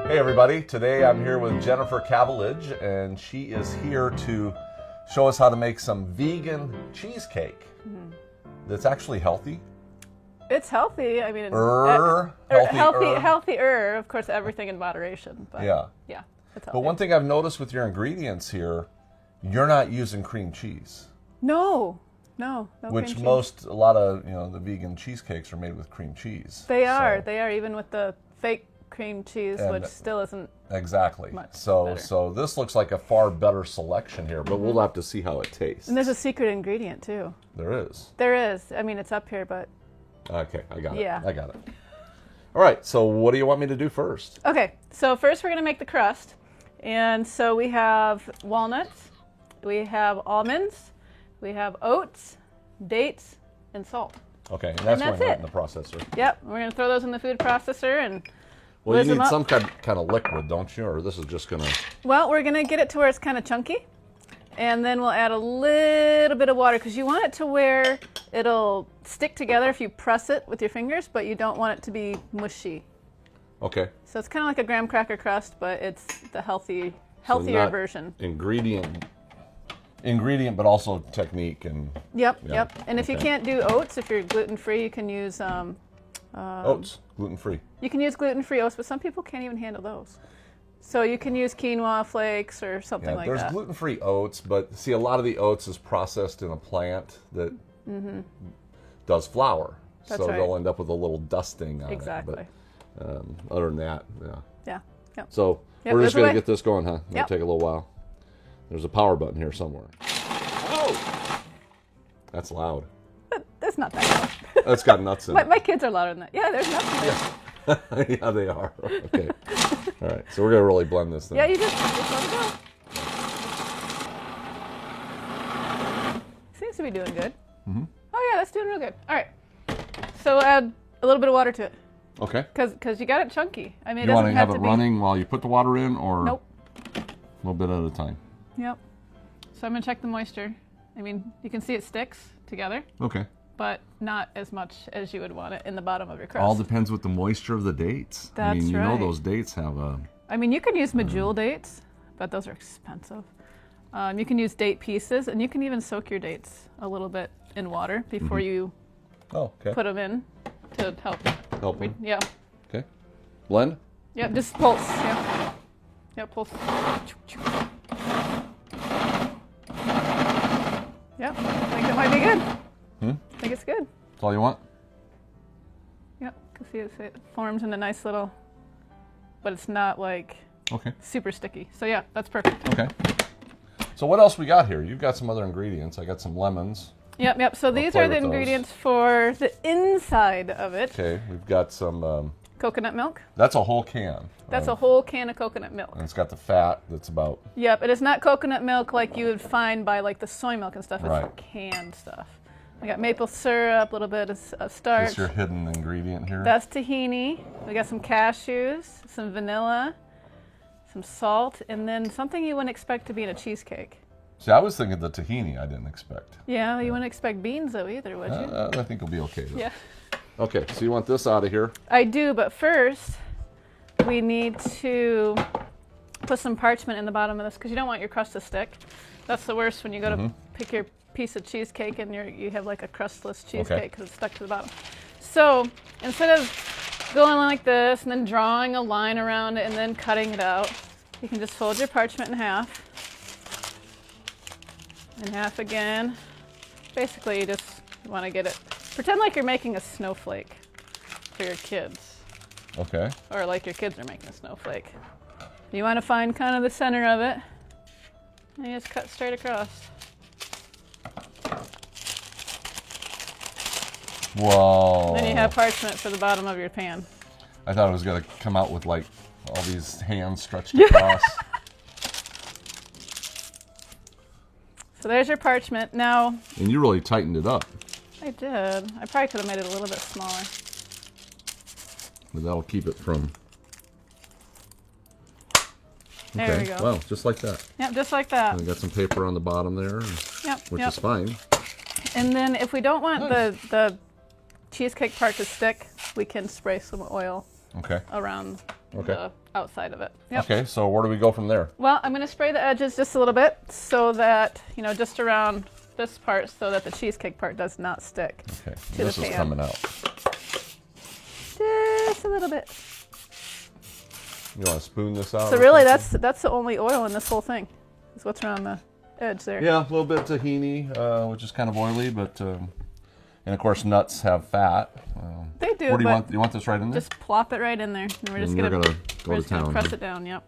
Hey everybody, today I'm here with Jennifer Cavalidge, and she is here to show us how to make some vegan cheesecake that's actually healthy. It's healthy. I mean, healthier. Of course, everything in moderation. But Yeah. yeah, it's healthy. But one thing I've noticed with your ingredients here, you're not using cream cheese. No Which cream cheese. a lot of the vegan cheesecakes are made with cream cheese. They are even with the fake cream cheese, which still isn't exactly much so better. So this looks like a far better selection here, but we'll have to see how it tastes. And there's a secret ingredient too. There is. I mean, it's up here, but Okay, I got it. Yeah. I got it. All right, so what do you want me to do first? okay. So first, we're gonna make the crust, and so we have walnuts, we have almonds, we have oats, dates, and salt. Okay, and that's that's going right it. in the processor. Yep, we're gonna throw those in the food processor and. Well, whiz you them need up. some kind of liquid, don't you? Or this is just going to... Well, we're going to get it to where it's kind of chunky, and then we'll add a little bit of water because you want it to where it'll stick together if you press it with your fingers, but you don't want it to be mushy. Okay. So it's kind of like a graham cracker crust, but it's the healthier So not version. Ingredient, but also technique and... Yep. And if you okay. can't do oats, if you're gluten-free, you can use Oats, gluten-free. You can use gluten-free oats, but some people can't even handle those. So you can use quinoa flakes or something like there's that. gluten-free oats, but see, a lot of the oats is processed in a plant that does flour. That's so right. they'll end up with a little dusting on Exactly. it. But other than that, yeah. Yeah. Yep. So Yep, we're just there's a going to way. get this going, huh? It'll Yep. take a little while. There's a power button here somewhere. Oh! That's loud. That's not that loud. That's got nuts in it. My kids are louder than that. Yeah, there's nothing there. Yeah, they are. Okay. All right. So we're going to really blend this thing. Yeah, you just let it go. Seems to be doing good. Mm-hmm. Oh yeah, that's doing real good. All right. So add a little bit of water to it, Okay. because you got it chunky. I mean, it You want doesn't to have it to be. running while you put the water in, or Nope. a little bit at a time? Yep. So I'm gonna check the moisture. I mean, you can see it sticks together, Okay. but not as much as you would want it in the bottom of your crust. All depends with the moisture of the dates. I That's mean, you know right. those dates have a... I mean, you could use medjool dates, but those are expensive. You can use date pieces, and you can even soak your dates a little bit in water before you Oh, okay. put them in to help. Help me. Yeah. Okay. Blend? Yep, just pulse. Yeah. Yep, pulse. Yep, I think that might be good. I think it's good. That's all you want? Yep, you can see it forms in a nice little, but it's not like Okay. super sticky. So yeah, that's perfect. Okay. So what else we got here? You've got some other ingredients. I got some lemons. Yep. So these play are the with those. ingredients for the inside of it. Okay. We've got some... Coconut milk. that's a whole can. That's a whole can of coconut milk. And it's got the fat that's about... Yep, it is not coconut milk like you would find by like the soy milk and stuff. It's Right. canned stuff. We got maple syrup, a little bit of starch. That's your hidden ingredient here. That's tahini. We got some cashews, some vanilla, some salt, and then something you wouldn't expect to be in a cheesecake. See, I was thinking the tahini I didn't expect. Yeah, you wouldn't expect beans though either, would you? I think it'll be okay. Though. Yeah. Okay, so you want this out of here. I do, but first we need to put some parchment in the bottom of this because you don't want your crust to stick. That's the worst when you go to pick your piece of cheesecake and you have like a crustless cheesecake because it's stuck to the bottom. So instead of going like this and then drawing a line around it and then cutting it out, you can just fold your parchment in half again. Basically, you just want to get it. Pretend like you're making a snowflake for your kids. Okay. Or like your kids are making a snowflake. You want to find kind of the center of it. And you just cut straight across. Whoa. Then you have parchment for the bottom of your pan. I thought it was going to come out with like all these hands stretched across. So there's your parchment. Now, And you really tightened it up. I did. I probably could have made it a little bit smaller. But that'll keep it from... There we go. Well, just like that. Yep, just like that. And we got some paper on the bottom there, Yep, which yep. is fine. And then if we don't want Nice. the cheesecake part to stick, we can spray some oil Okay. around the outside of it. Yep. Okay, so where do we go from there? Well, I'm going to spray the edges just a little bit so that, just around this part so that the cheesecake part does not stick Okay, to this the pan. is coming out. Just a little bit. You want to spoon this out? So really, that's the only oil in this whole thing, is what's around the edge there. Yeah, a little bit of tahini, which is kind of oily, but and of course nuts have fat. They do. What do you want? You want this right in there? Just plop it right in there, and we're just And gonna go to town. press it down. Yep.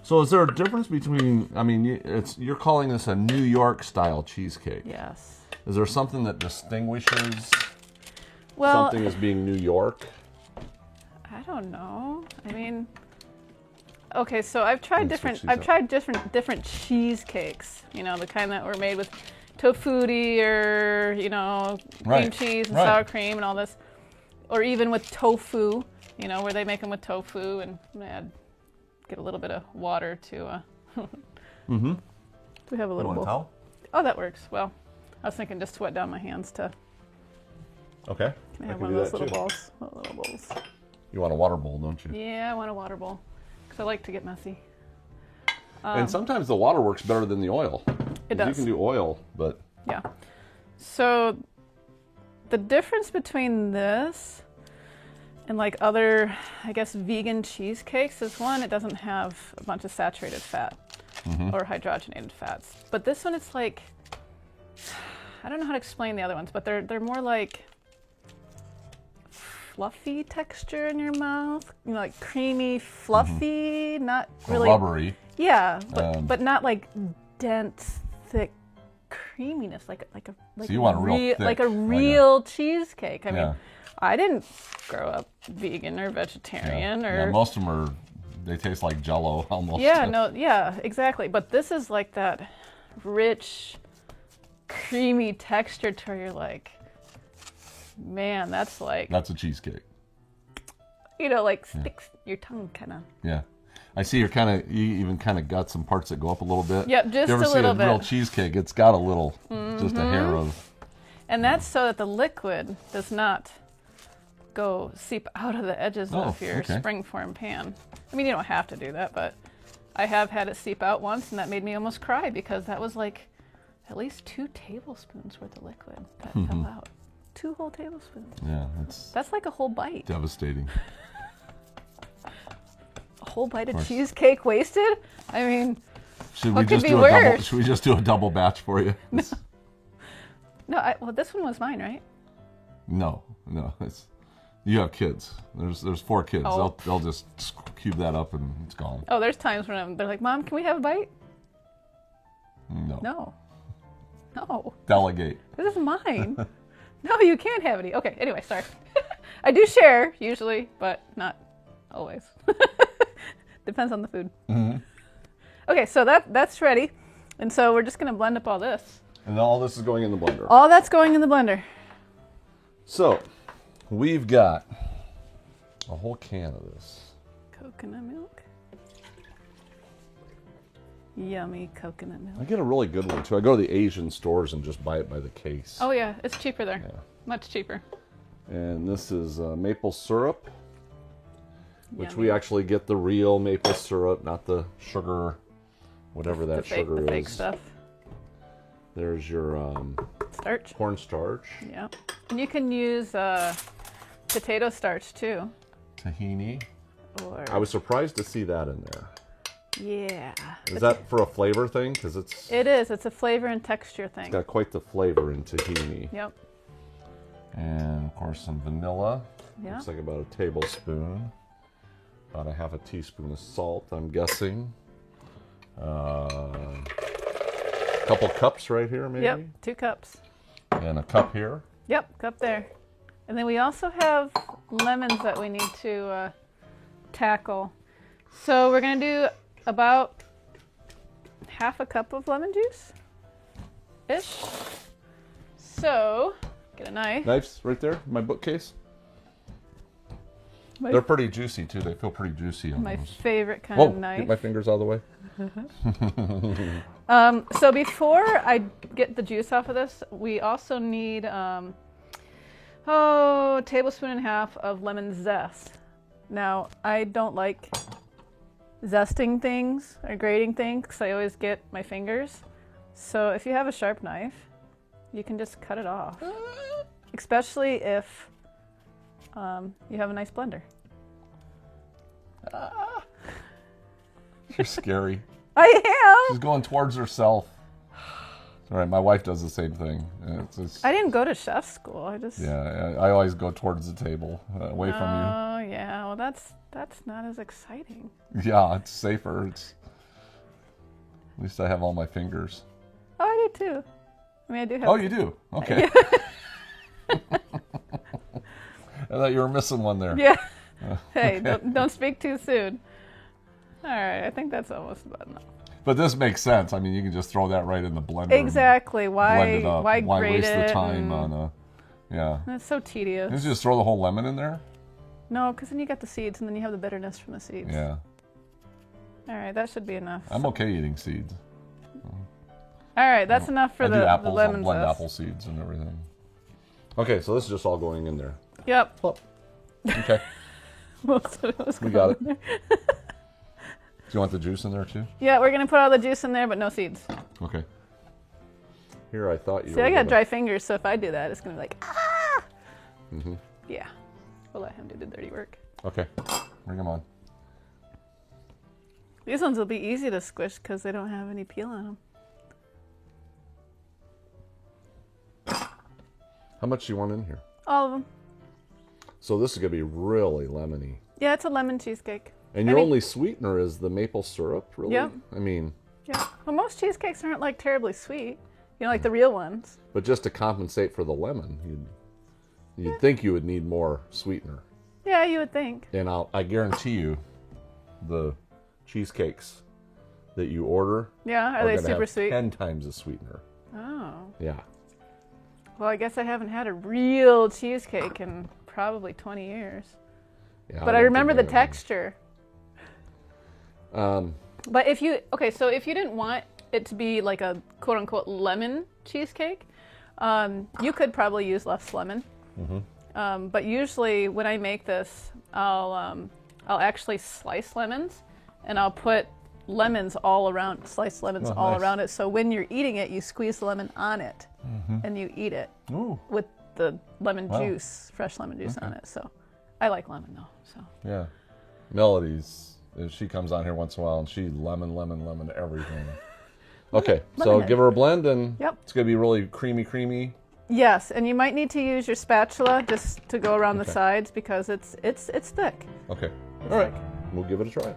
So is there a difference between? I mean, you're calling this a New York style cheesecake. Yes. Is there something that distinguishes Well, something as being New York? I don't know. I mean, okay, so I've tried Let's different switch these up. different cheesecakes. The kind that were made with tofutti or cream Right, cheese and right. sour cream and all this, or even with tofu. Where they make them with tofu and get a little bit of water to. Mm-hmm. Do we have a little You want a bowl? towel? Oh, that works. Well, I was thinking just sweat down my hands to. Okay. Can I have can one do of those that little too. bowls? Little bowls. You want a water bowl, don't you? Yeah, I want a water bowl because I like to get messy. And sometimes the water works better than the oil. It 'Cause does. You can do oil, but Yeah. So the difference between this and like other, I guess, vegan cheesecakes is one, it doesn't have a bunch of saturated fat or hydrogenated fats. But this one, it's like, I don't know how to explain the other ones, but they're more like fluffy texture in your mouth, like creamy, fluffy, not really rubbery. Yeah, but not like dense, thick creaminess, like So you want real thick, like a like real cheesecake. I Yeah. mean, I didn't grow up vegan or vegetarian Yeah, or most of them they taste like Jell-O almost. yeah, exactly. But this is like that rich, creamy texture to where you're like, man, that's like That's a cheesecake. like sticks your tongue kind of. Yeah. I see you even kind of got some parts that go up a little bit. Yep, just you ever a little see a real bit. cheesecake? It's got a little, just a hair of. And that's so that the liquid does not go seep out of the edges of your okay. springform pan. I mean, you don't have to do that, but I have had it seep out once, and that made me almost cry because that was like at least 2 tablespoons worth of liquid that fell out. 2 whole tablespoons. Yeah, That's like a whole bite. devastating. A whole bite of cheesecake wasted? I mean, Should What we could just be do a worse? double? Should we just do a double batch for you? no, well, this one was mine, right? No. You have kids. There's 4 kids. Oh. They'll just cube that up and it's gone. Oh, there's times when they're like, Mom, can we have a bite? No. No. Delegate. This is mine. No, you can't have any. Okay, anyway, sorry. I do share usually, but not always. Depends on the food. Okay, so that's ready. And so we're just going to blend up all this. And all this is going in the blender. All that's going in the blender. So, we've got a whole can of this. Coconut milk. Yummy coconut milk. I get a really good one too. I go to the Asian stores and just buy it by the case. Oh yeah, it's cheaper there. Yeah. Much cheaper. And this is maple syrup, which Yummy. we actually get the real maple syrup, not the sugar, whatever that sugar the fake is. stuff. There's your Starch. cornstarch, Yeah. And you can use potato starch too. tahini. Or I was surprised to see that in there. yeah. Is that for a flavor thing? Because It is. It's a flavor and texture thing. got quite the flavor in tahini. Yep. And of course some vanilla. Yeah. Looks like about a tablespoon. About a half a teaspoon of salt, I'm guessing. Couple cups right here, maybe. Yep. 2 cups. And a cup here. Yep. Cup there. And then we also have lemons that we need to tackle. So we're gonna do about half a cup of lemon juice ish. So get a knife. Knives right there, in my bookcase. My- They're pretty juicy too. They feel pretty juicy on My those. favorite kind Whoa, of knife. get my fingers out of the way. So before I get the juice off of this, we also need a tablespoon and a half of lemon zest. Now, I don't like zesting things or grating things because I always get my fingers. So if you have a sharp knife, you can just cut it off. Especially if you have a nice blender. You're scary. I am. She's going towards herself. All right, my wife does the same thing. I didn't go to chef school. Yeah, I always go towards the table, away from you. Oh yeah, well that's not as exciting. Yeah, it's safer. At least I have all my fingers. Oh, I do too. I mean, I do have. Oh, you do? Okay. I thought you were missing one there. Yeah. Hey, don't speak too soon. All right, I think that's almost about enough. But this makes sense. I mean, you can just throw that right in the blender. Exactly. Blend it up. Why grate waste it? the time on a? Yeah. That's so tedious. Didn't you just throw the whole lemon in there? No, because then you got the seeds, and then you have the bitterness from the seeds. Yeah. All right, that should be enough. I'm okay eating seeds. All right, that's enough for I do the apples. lemon I'll blend zest. apple seeds and everything. Okay, so this is just all going in there. Yep. Plop. Okay. Most of it was We going got it. in there. Do you want the juice in there too? Yeah, we're gonna put all the juice in there, but no seeds. Okay. Here, I thought you. See, I got dry fingers, so if I do that, it's gonna be like ah. Mm-hmm. Yeah. We'll let him do the dirty work. Okay. Bring them on. These ones will be easy to squish because they don't have any peel on them. How much do you want in here? All of them. So this is gonna be really lemony. Yeah, it's a lemon cheesecake. And your only sweetener is the maple syrup, really? Yep. I mean. Yeah. Well, most cheesecakes aren't like terribly sweet. You know, like the real ones. But just to compensate for the lemon, you'd think you would need more sweetener. Yeah, you would think. And I guarantee you, the cheesecakes that you order. Yeah, are they gonna super have sweet? 10 times the sweetener. Oh. Yeah. Well, I guess I haven't had a real cheesecake in probably 20 years. Yeah, But I don't remember the think I have texture. any. But if you didn't want it to be like a quote unquote lemon cheesecake, you could probably use less lemon. Mm-hmm. But usually when I make this, I'll actually slice lemons, and I'll put lemons all around, sliced lemons all nice. around it. So when you're eating it, you squeeze the lemon on it, and you eat it with the lemon juice, fresh lemon juice on it. So I like lemon though. So Yeah. Melody's, she comes on here once in a while and she lemon everything. Okay, so Lemonade. give her a blend and Yep. it's going to be really creamy. yes, and you might need to use your spatula just to go around the sides because it's thick. Okay. All right. We'll give it a try.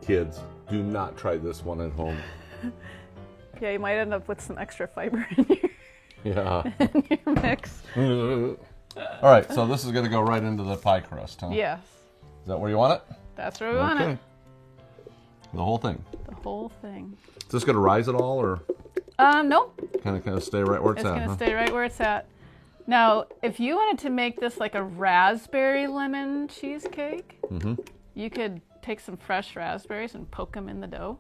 Kids, do not try this one at home. Yeah, you might end up with some extra fiber in Yeah. your mix. All right, so this is going to go right into the pie crust, huh? Yes, Is that where you want it? that's where we want it. The whole thing. The whole thing. Is this going to rise at all, or Nope. kind of stay right where it's It's at? going to Huh? stay right where it's at. Now, if you wanted to make this like a raspberry lemon cheesecake, you could take some fresh raspberries and poke them in the dough.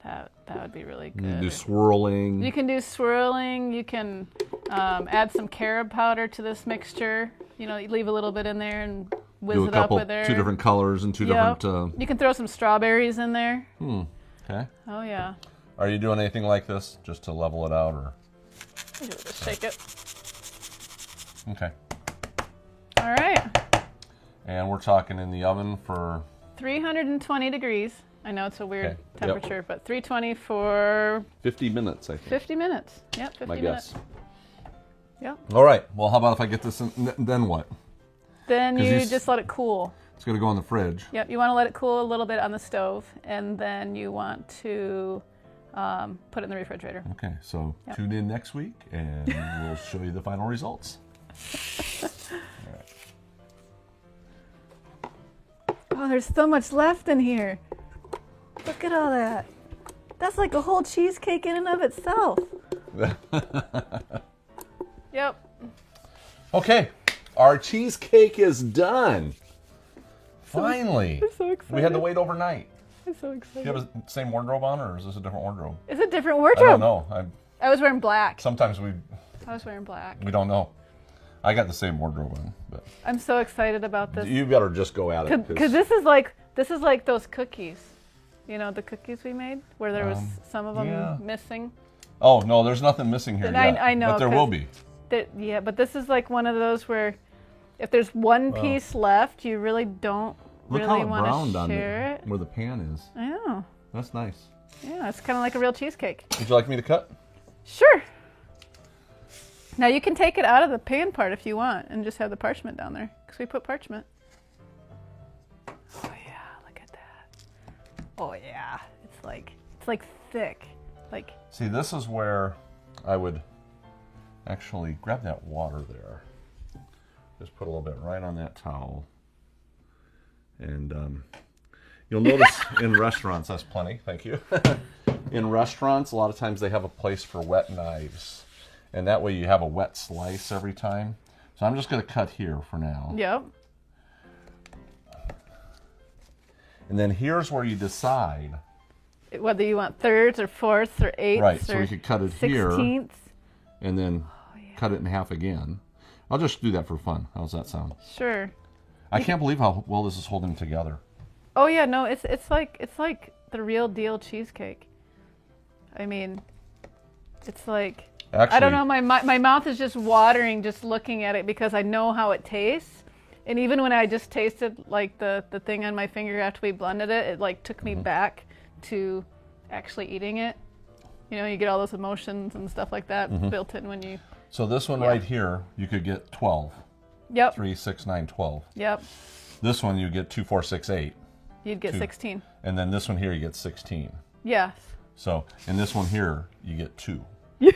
That would be really good. You do swirling. You can do swirling. You can add some carob powder to this mixture. You know, you leave a little bit in there and whiz do a it up couple, with there. 2 different colors and 2 Yep. different. You can throw some strawberries in there. Okay. Oh yeah. Are you doing anything like this just to level it out, or? You just shake it. Okay. All right. And we're talking in the oven for 320 degrees. I know it's a weird Okay. Yep. temperature, but 320 for 50 minutes, I think. 50 minutes. Yep, 50 My minutes. guess. Yep. All right. Well, how about if I get this in, then what? Then 'Cause you these- just let it cool. It's going to go in the fridge. Yep, you want to let it cool a little bit on the stove, and then you want to put it in the refrigerator. Okay, so Yep. tune in next week and we'll show you the final results. Oh, there's so much left in here. Look at all that. That's like a whole cheesecake in and of itself. Yep. Okay, our cheesecake is done. Finally. I'm so excited. We had to wait overnight. I'm so Do excited. you have the same wardrobe on, or is this a different wardrobe? It's a different I wardrobe. don't know. I was wearing black. Sometimes I was wearing black. we don't know. I got the same wardrobe on, but I'm so excited about this. you better just go at it. Because this is like those cookies. You know, the cookies we made where there was some of them yeah. missing. Oh no, there's nothing missing here And yet. I know, but there will be. Yeah, but this is like one of those where if there's one piece left, you really don't Look really how it want browned to on share it. where the pan is. I know. That's nice. Yeah, it's kind of like a real cheesecake. Would you like me to cut? Sure. Now you can take it out of the pan part if you want and just have the parchment down there because we put parchment. Oh yeah, look at that. Oh yeah, it's like thick. Like See, this is where I would actually grab that water there. Just put a little bit right on that towel. And you'll notice in restaurants, that's plenty, thank you. In restaurants, a lot of times they have a place for wet knives. And that way you have a wet slice every time. So I'm just going to cut here for now. Yep. And then here's where you decide. Whether you want thirds or fourths or eighths Right, so or we could cut it here. 16ths. And then cut it in half again. I'll just do that for fun. How's that sound? Sure. I can't believe how well this is holding together. Oh yeah, no, it's like the real deal cheesecake. I mean, it's like Actually, I don't know. My mouth is just watering just looking at it because I know how it tastes. And even when I just tasted like the thing on my finger after we blended it, it like took me back to actually eating it. You know, you get all those emotions and stuff like that built in when you. So this one right here, you could get 12. Yep. 3, 6, 9, 12. Yep. This one you get 2, 4, 6, 8. You'd get Two. 16. And then this one here you get 16. Yes. So, and this one here you get 2. Yeah.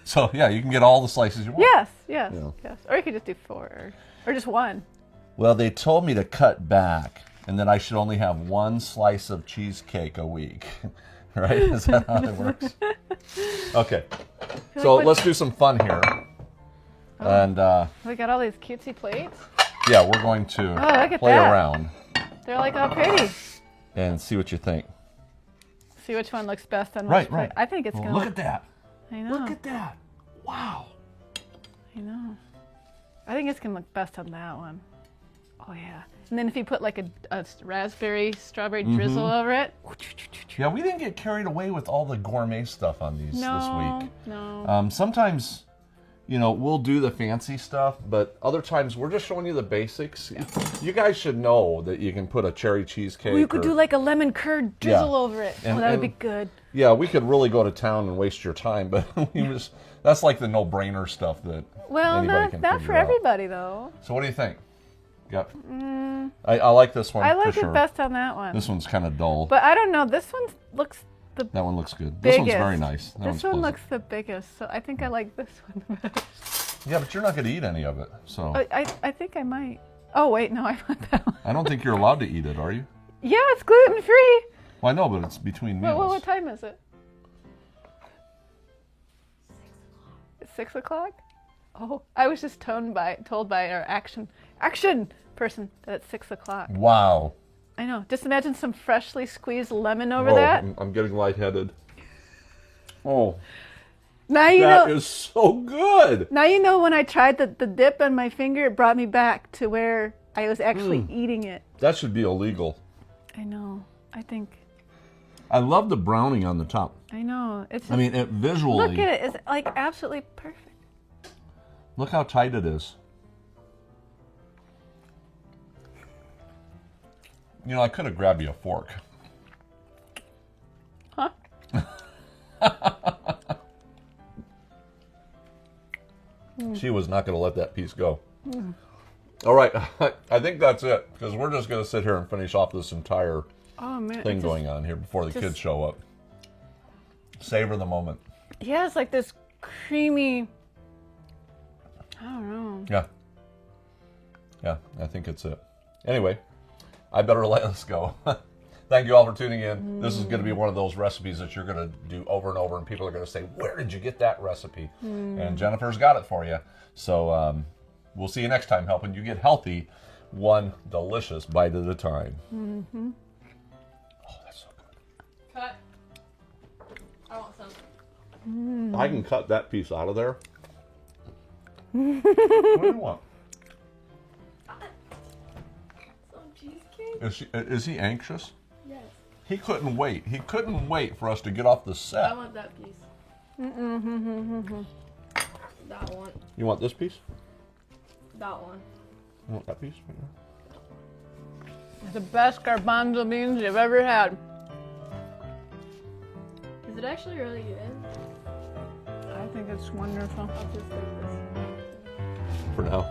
So, yeah, you can get all the slices you want. Yes. Yes. Yeah. Yes. Or you could just do 4 or just 1. Well, they told me to cut back and that I should only have 1 slice of cheesecake a week. Right? Is that how it works? Okay. So let's do some fun here. And We got all these cutesy plates. yeah, we're going to look at play that. around They're like all pretty. and see what you think. See which one looks best on which Right, plate. right. I think it's gonna Look at that. I know. Look at that. Wow. I know. I think it's gonna look best on that one. Oh yeah. And then if you put like a raspberry, strawberry drizzle over it. Yeah, we didn't get carried away with all the gourmet stuff on these this week. No. Sometimes, you know, we'll do the fancy stuff, but other times we're just showing you the basics. Yeah. You guys should know that you can put a cherry cheesecake. Well, you could do like a lemon curd drizzle over it. And, that would be good. Yeah, we could really go to town and waste your time, but that's like the no-brainer stuff that anybody can not figure for out. everybody though. So what do you think? Got. I like this one. I like for it sure. best on that one. This one's kind of dull. But I don't know. This one looks the That one looks good. biggest. This one's very nice. That This one's one pleasant. looks the biggest, so I think I like this one best. Yeah, but you're not going to eat any of it, so. I think I might. Oh wait, no, I want that one. I don't think you're allowed to eat it, are you? Yeah, it's gluten free. Well, I know, but it's between meals. What time is it? 6 o'clock. Oh, I was just told by our action person that it's 6 o'clock. Wow. I know. Just imagine some freshly squeezed lemon over that. I'm getting lightheaded. Oh, Now you that know. is so good. Now you know when I tried the dip on my finger, it brought me back to where I was actually eating it. That should be illegal. I know. I think. I love the browning on the top. I know. It's. I mean, it visually. Look at it. It's like absolutely perfect. Look how tight it is. You know, I could have grabbed you a fork. Huh? She was not going to let that piece go. All right, I think that's it, because we're just going to sit here and finish off this entire Oh man. thing going on here before the kids show up. Savor the moment. Yeah, it's like this creamy. I don't know. Yeah. Yeah, I think it's it. Anyway, I better let us go. Thank you all for tuning in. This is going to be one of those recipes that you're going to do over and over, and people are going to say, where did you get that recipe? And Jennifer's got it for you. So we'll see you next time, helping you get healthy one delicious bite at a time. Oh, that's so good. Cut. I want some. I can cut that piece out of there. What do you want? Some cheesecake? Is he anxious? Yes. He couldn't wait. He couldn't wait for us to get off the set. I want that piece. That one. You want this piece? That one. You want that piece? The best garbanzo beans you've ever had. Is it actually really good? I think it's wonderful. I'll just take this. For now.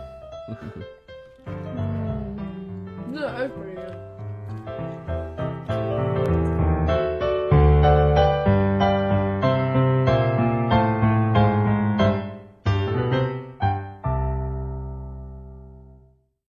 No, it's pretty good.